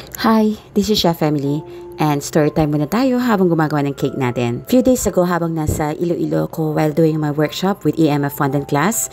Hi, this is Chef Emily and story time muna tayo habang gumagawa ng cake natin. Few days ago habang nasa Iloilo ko while doing my workshop with EMF fondant class,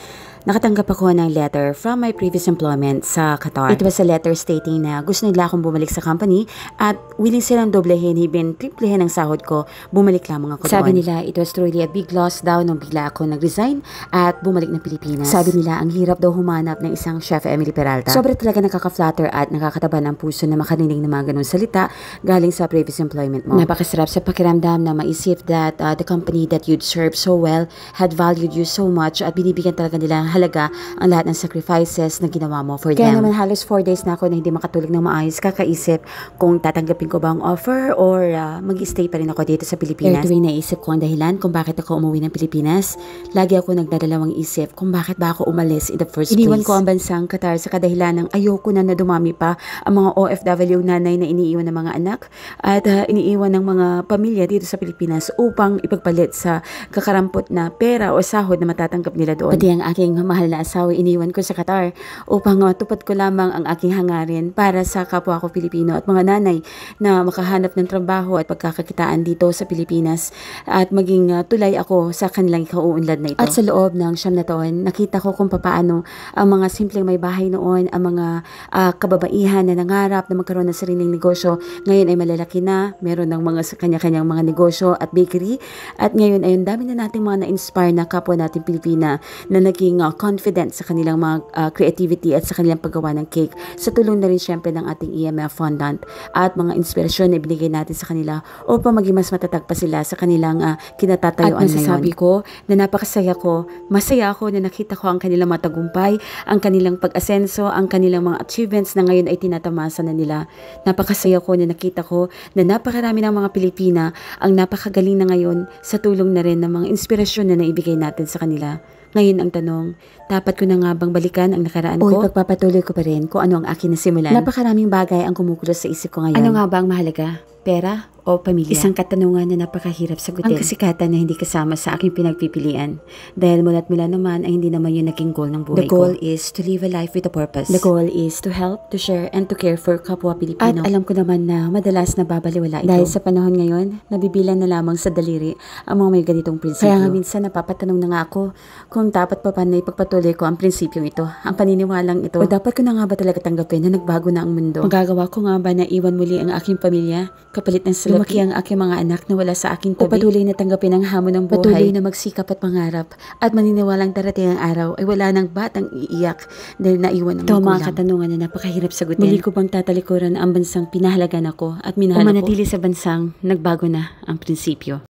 nakatanggap ako ng letter from my previous employment sa Qatar. It was a letter stating na gusto nila akong bumalik sa company at willing silang doblehin, even triplehin ang sahod ko, bumalik lamang ako doon. Sabi nila, it was truly a big loss daw nung bigla ako nag-resign at bumalik ng Pilipinas. Sabi nila, ang hirap daw humanap ng isang Chef Emily Peralta. Sobra talaga nakaka-flatter at nakakataba ng puso na makarinig ng mga ganun salita galing sa previous employment mo. Napakasarap sa pakiramdam na maisip that the company that you'd served so well had valued you so much at binibigyan talaga nila halaga ang lahat ng sacrifices na ginawa mo for them. Kaya naman halos 4 days na ako na hindi makatulog ng maayos, kakaisip kung tatanggapin ko ba ang offer or mag-stay pa rin ako dito sa Pilipinas. Tuwing naisip ko ang dahilan kung bakit ako umuwi ng Pilipinas, lagi ako nagdadalawang isip kung bakit ba ako umalis in the first place. Iniwan ko ang bansang Qatar sa kadahilan ng ayoko na dumami pa ang mga OFW nanay na iniiwan ng mga anak at iniiwan ng mga pamilya dito sa Pilipinas upang ipagpalit sa kakarampot na pera o sahod na matatanggap nila doon. Pati ang aking mahal na asawa iniwan ko sa Qatar upang tupad ko lamang ang aking hangarin para sa kapwa ko Pilipino at mga nanay na makahanap ng trabaho at pagkakakitaan dito sa Pilipinas at maging tulay ako sa kanilang ikauunlad na ito. At sa loob ng 9 na taon, nakita ko kung paano ang mga simpleng may bahay noon, ang mga kababaihan na nangarap na magkaroon ng sariling negosyo, ngayon ay malalaki na, meron ng mga kanya-kanyang mga negosyo at bakery at ngayon ay ang dami na nating mga na-inspire na kapwa natin Pilipina na naging confident sa kanilang mga creativity at sa kanilang paggawa ng cake sa tulong na rin syempre ng ating EMF fondant at mga inspirasyon na ibinigay natin sa kanila upang maging mas matatag pa sila sa kanilang kinatatayuan ngayon. At masasabi ko na napakasaya ko, masaya ako na nakita ko ang kanilang matagumpay, ang kanilang pag-asenso, ang kanilang mga achievements na ngayon ay tinatamasa na nila. Napakasaya ko na nakita ko na napakarami ng mga Pilipina ang napakagaling na ngayon sa tulong na rin ng mga inspirasyon na naibigay natin sa kanila. Ngayon ang tanong, dapat ko na nga bang balikan ang nakaraan ko? O pagpapatuloy ko pa rin kung ano ang aking nasimulan? Napakaraming bagay ang kumukulo sa isip ko ngayon. Ano nga ba ang mahalaga? Pera o pamilya? Isang katanungan na napakahirap sagutin. Ang kasikatan na hindi kasama sa aking pinagpipilian. Dahil mula't mula naman ay hindi naman yun naging goal ng buhay ko. The goal is to live a life with a purpose. The goal is to help, to share, and to care for kapwa Pilipino. At alam ko naman na madalas nababaliwala ito. Dahil sa panahon ngayon, nabibilang na lamang sa daliri ang mga may ganitong prinsipyo. Kaya nga minsan napapatanong na nga ako kung dapat pa na ipagpatuloy ko ang prinsipyong ito, ang paniniwalang ito. O dapat ko na nga ba talaga tanggapin na nagbago na ang mundo? Magagawa ko nga ba na iwan muli ang aking pamilya kapalit ng salapi? Lumaki ang aking mga anak na wala sa aking tabi? O patuloy na tanggapin ang hamon ng buhay? Patuloy na magsikap at mangarap at maniniwalang darating ang araw ay wala nang batang iiyak dahil naiwan ng magulang? Ito mga katanungan na napakahirap sagutin. Muli ko bang tatalikuran ang bansang pinahalagan ako at minahal ako? O manatili sa bansang nagbago na ang prinsipyo?